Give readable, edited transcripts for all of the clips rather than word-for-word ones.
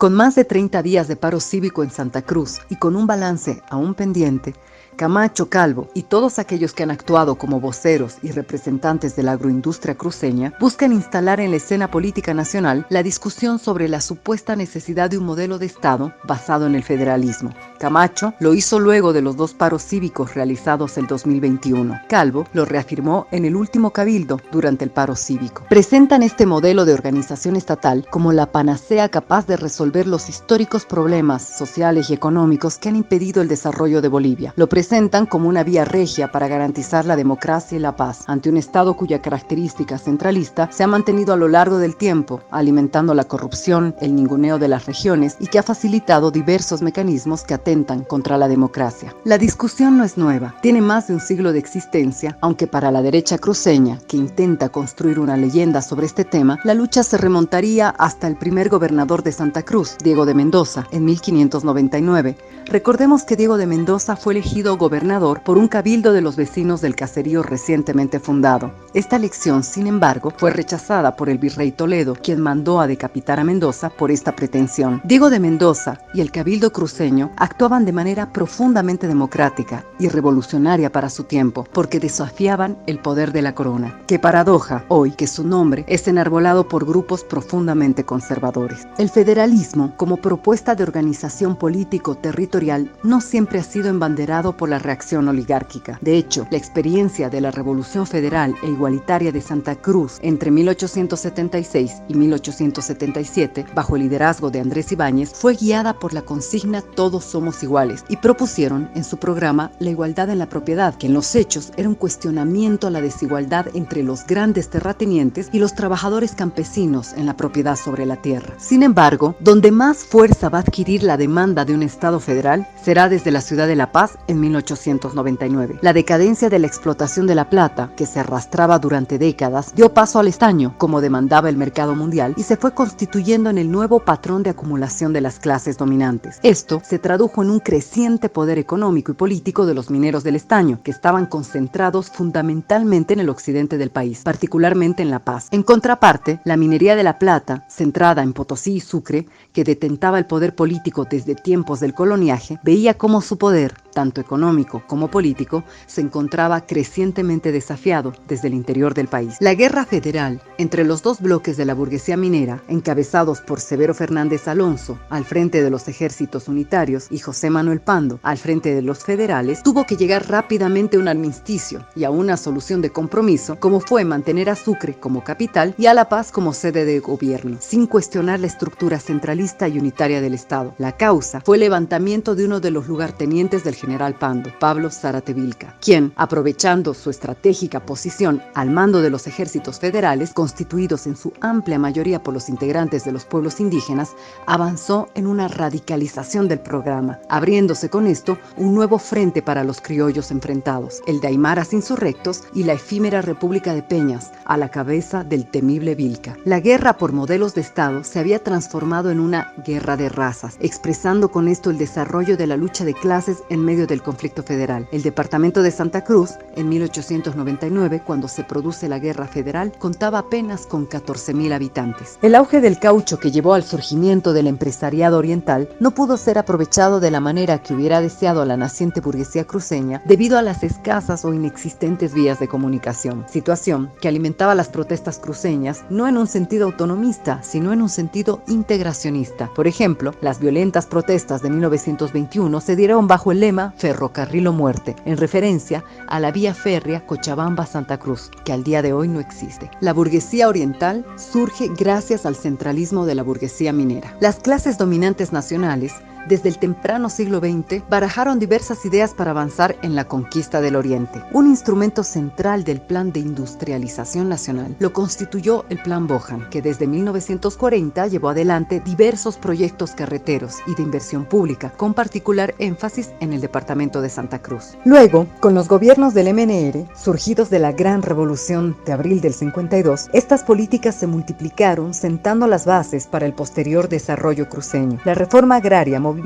Con más de 30 días de paro cívico en Santa Cruz y con un balance aún pendiente, Camacho, Calvo y todos aquellos que han actuado como voceros y representantes de la agroindustria cruceña buscan instalar en la escena política nacional la discusión sobre la supuesta necesidad de un modelo de Estado basado en el federalismo. Camacho lo hizo luego de los 2 paros cívicos realizados el 2021. Calvo lo reafirmó en el último cabildo durante el paro cívico. Presentan este modelo de organización estatal como la panacea capaz de resolver los históricos problemas sociales y económicos que han impedido el desarrollo de Bolivia. Lo presentan como una vía regia para garantizar la democracia y la paz ante un Estado cuya característica centralista se ha mantenido a lo largo del tiempo, alimentando la corrupción, el ninguneo de las regiones y que ha facilitado diversos mecanismos que atentan contra la democracia. La discusión no es nueva, tiene más de un siglo de existencia, aunque para la derecha cruceña, que intenta construir una leyenda sobre este tema, la lucha se remontaría hasta el primer gobernador de Santa Cruz, Diego de Mendoza, en 1599. Recordemos que Diego de Mendoza fue elegido gobernador por un cabildo de los vecinos del caserío recientemente fundado. Esta elección, sin embargo, fue rechazada por el virrey Toledo, quien mandó a decapitar a Mendoza por esta pretensión. Diego de Mendoza y el cabildo cruceño actuaban de manera profundamente democrática y revolucionaria para su tiempo, porque desafiaban el poder de la corona. Qué paradoja hoy que su nombre es enarbolado por grupos profundamente conservadores. El federalismo, como propuesta de organización político-territorial, no siempre ha sido embanderado por la reacción oligárquica. De hecho, la experiencia de la Revolución Federal e Igualitaria de Santa Cruz entre 1876 y 1877, bajo el liderazgo de Andrés Ibáñez, fue guiada por la consigna "Todos somos iguales", y propusieron en su programa la igualdad en la propiedad, que en los hechos era un cuestionamiento a la desigualdad entre los grandes terratenientes y los trabajadores campesinos en la propiedad sobre la tierra. Sin embargo, donde más fuerza va a adquirir la demanda de un Estado federal será desde la ciudad de La Paz en 1899. La decadencia de la explotación de la plata, que se arrastraba durante décadas, dio paso al estaño, como demandaba el mercado mundial, y se fue constituyendo en el nuevo patrón de acumulación de las clases dominantes. Esto se tradujo en un creciente poder económico y político de los mineros del estaño, que estaban concentrados fundamentalmente en el occidente del país, particularmente en La Paz. En contraparte, la minería de la plata, centrada en Potosí y Sucre, que detentaba el poder político desde tiempos del coloniaje, veía cómo su poder, tanto económico como político, se encontraba crecientemente desafiado desde el interior del país. La guerra federal entre los 2 bloques de la burguesía minera, encabezados por Severo Fernández Alonso al frente de los ejércitos unitarios y José Manuel Pando al frente de los federales, tuvo que llegar rápidamente a un armisticio y a una solución de compromiso, como fue mantener a Sucre como capital y a La Paz como sede de gobierno, sin cuestionar la estructura centralista y unitaria del Estado. La causa fue el levantamiento de uno de los lugartenientes del general Pando, Pablo Zárate Vilca, quien, aprovechando su estratégica posición al mando de los ejércitos federales, constituidos en su amplia mayoría por los integrantes de los pueblos indígenas, avanzó en una radicalización del programa, abriéndose con esto un nuevo frente para los criollos enfrentados, el de aymaras insurrectos y la efímera República de Peñas, a la cabeza del temible Vilca. La guerra por modelos de Estado se había transformado en una guerra de razas, expresando con esto el desarrollo de la lucha de clases en medio del conflicto federal. El departamento de Santa Cruz, en 1899, cuando se produce la guerra federal, contaba apenas con 14,000 habitantes. El auge del caucho, que llevó al surgimiento del empresariado oriental, no pudo ser aprovechado de la manera que hubiera deseado la naciente burguesía cruceña debido a las escasas o inexistentes vías de comunicación, situación que alimentaba las protestas cruceñas no en un sentido autonomista, sino en un sentido integracionista. Por ejemplo, las violentas protestas de 1921 se dieron bajo el lema "Ferrocarril o muerte", en referencia a la vía férrea Cochabamba-Santa Cruz, que al día de hoy no existe. La burguesía oriental surge gracias al centralismo de la burguesía minera. Las clases dominantes nacionales, desde el temprano siglo XX, barajaron diversas ideas para avanzar en la conquista del Oriente. Un instrumento central del plan de industrialización nacional lo constituyó el Plan Bojan, que desde 1940 llevó adelante diversos proyectos carreteros y de inversión pública, con particular énfasis en el departamento de Santa Cruz. Luego, con los gobiernos del MNR, surgidos de la Gran Revolución de abril del 52, estas políticas se multiplicaron, sentando las bases para el posterior desarrollo cruceño. La reforma agraria movimentista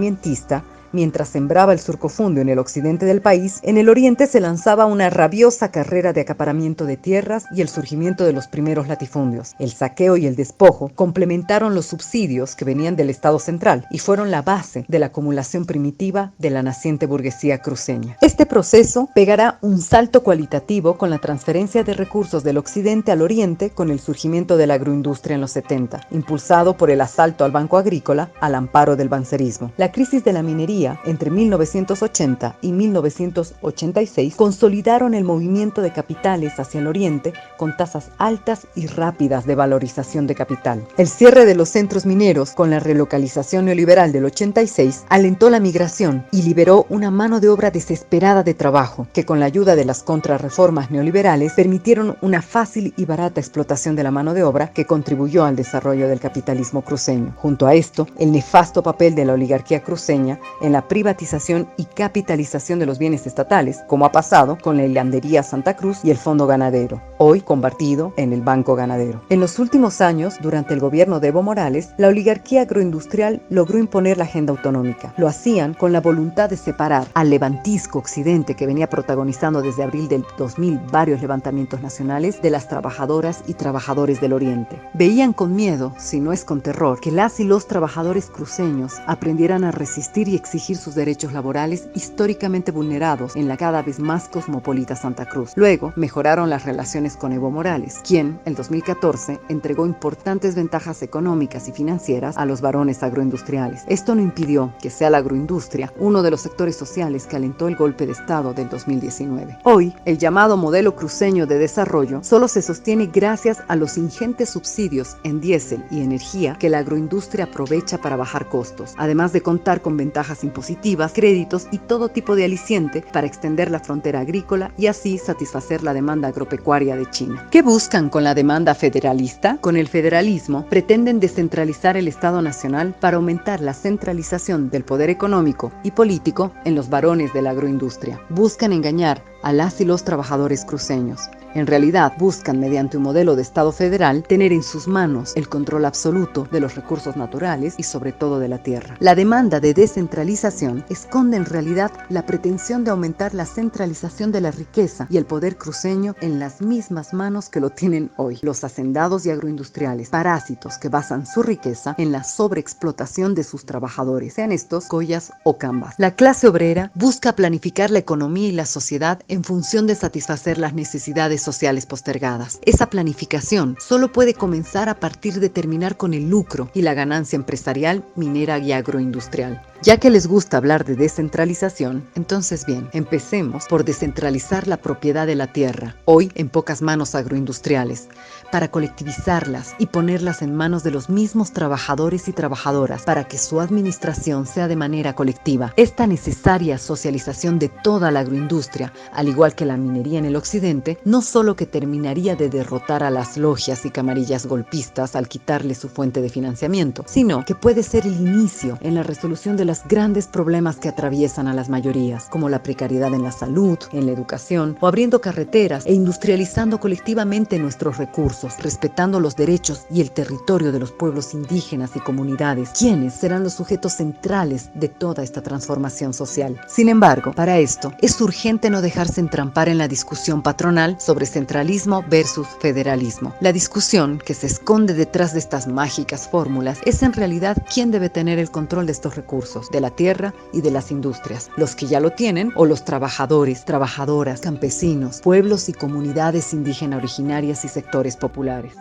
Mientras sembraba el surcofundio en el occidente del país, en el oriente se lanzaba una rabiosa carrera de acaparamiento de tierras y el surgimiento de los primeros latifundios. El saqueo y el despojo complementaron los subsidios que venían del Estado central y fueron la base de la acumulación primitiva de la naciente burguesía cruceña. Este proceso pegará un salto cualitativo con la transferencia de recursos del occidente al oriente con el surgimiento de la agroindustria en los 70, impulsado por el asalto al Banco Agrícola al amparo del bancerismo. La crisis de la minería entre 1980 y 1986 consolidaron el movimiento de capitales hacia el oriente con tasas altas y rápidas de valorización de capital. El cierre de los centros mineros con la relocalización neoliberal del 86 alentó la migración y liberó una mano de obra desesperada de trabajo, que con la ayuda de las contrarreformas neoliberales permitieron una fácil y barata explotación de la mano de obra que contribuyó al desarrollo del capitalismo cruceño. Junto a esto, el nefasto papel de la oligarquía cruceña en la privatización y capitalización de los bienes estatales, como ha pasado con la Hilandería Santa Cruz y el Fondo Ganadero, hoy convertido en el Banco Ganadero. En los últimos años, durante el gobierno de Evo Morales, la oligarquía agroindustrial logró imponer la agenda autonómica. Lo hacían con la voluntad de separar al levantisco occidente que venía protagonizando desde abril del 2000 varios levantamientos nacionales de las trabajadoras y trabajadores del oriente. Veían con miedo, si no es con terror, que las y los trabajadores cruceños aprendieran a resistir y exigir sus derechos laborales históricamente vulnerados en la cada vez más cosmopolita Santa Cruz. Luego mejoraron las relaciones con Evo Morales, quien, en 2014, entregó importantes ventajas económicas y financieras a los varones agroindustriales. Esto no impidió que sea la agroindustria uno de los sectores sociales que alentó el golpe de Estado del 2019. Hoy, el llamado modelo cruceño de desarrollo solo se sostiene gracias a los ingentes subsidios en diésel y energía que la agroindustria aprovecha para bajar costos, además de contar con ventajas impositivas, créditos y todo tipo de aliciente para extender la frontera agrícola y así satisfacer la demanda agropecuaria de China. ¿Qué buscan con la demanda federalista? Con el federalismo pretenden descentralizar el Estado nacional para aumentar la centralización del poder económico y político en los varones de la agroindustria. Buscan engañar a las y los trabajadores cruceños. En realidad, buscan, mediante un modelo de Estado federal, tener en sus manos el control absoluto de los recursos naturales y sobre todo de la tierra. La demanda de descentralización esconde en realidad la pretensión de aumentar la centralización de la riqueza y el poder cruceño en las mismas manos que lo tienen hoy los hacendados y agroindustriales, parásitos que basan su riqueza en la sobreexplotación de sus trabajadores, sean estos collas o cambas. La clase obrera busca planificar la economía y la sociedad en función de satisfacer las necesidades sociales postergadas. Esa planificación solo puede comenzar a partir de terminar con el lucro y la ganancia empresarial, minera y agroindustrial. Ya que les gusta hablar de descentralización, entonces bien, empecemos por descentralizar la propiedad de la tierra, hoy en pocas manos agroindustriales, para colectivizarlas y ponerlas en manos de los mismos trabajadores y trabajadoras para que su administración sea de manera colectiva. Esta necesaria socialización de toda la agroindustria, al igual que la minería en el occidente, no solo que terminaría de derrotar a las logias y camarillas golpistas al quitarle su fuente de financiamiento, sino que puede ser el inicio en la resolución de los grandes problemas que atraviesan a las mayorías, como la precariedad en la salud, en la educación, o abriendo carreteras e industrializando colectivamente nuestros recursos, respetando los derechos y el territorio de los pueblos indígenas y comunidades, quienes serán los sujetos centrales de toda esta transformación social. Sin embargo, para esto, es urgente no dejarse entrampar en la discusión patronal sobre centralismo versus federalismo. La discusión que se esconde detrás de estas mágicas fórmulas es en realidad quién debe tener el control de estos recursos, de la tierra y de las industrias, los que ya lo tienen o los trabajadores, trabajadoras, campesinos, pueblos y comunidades indígenas originarias y sectores populares.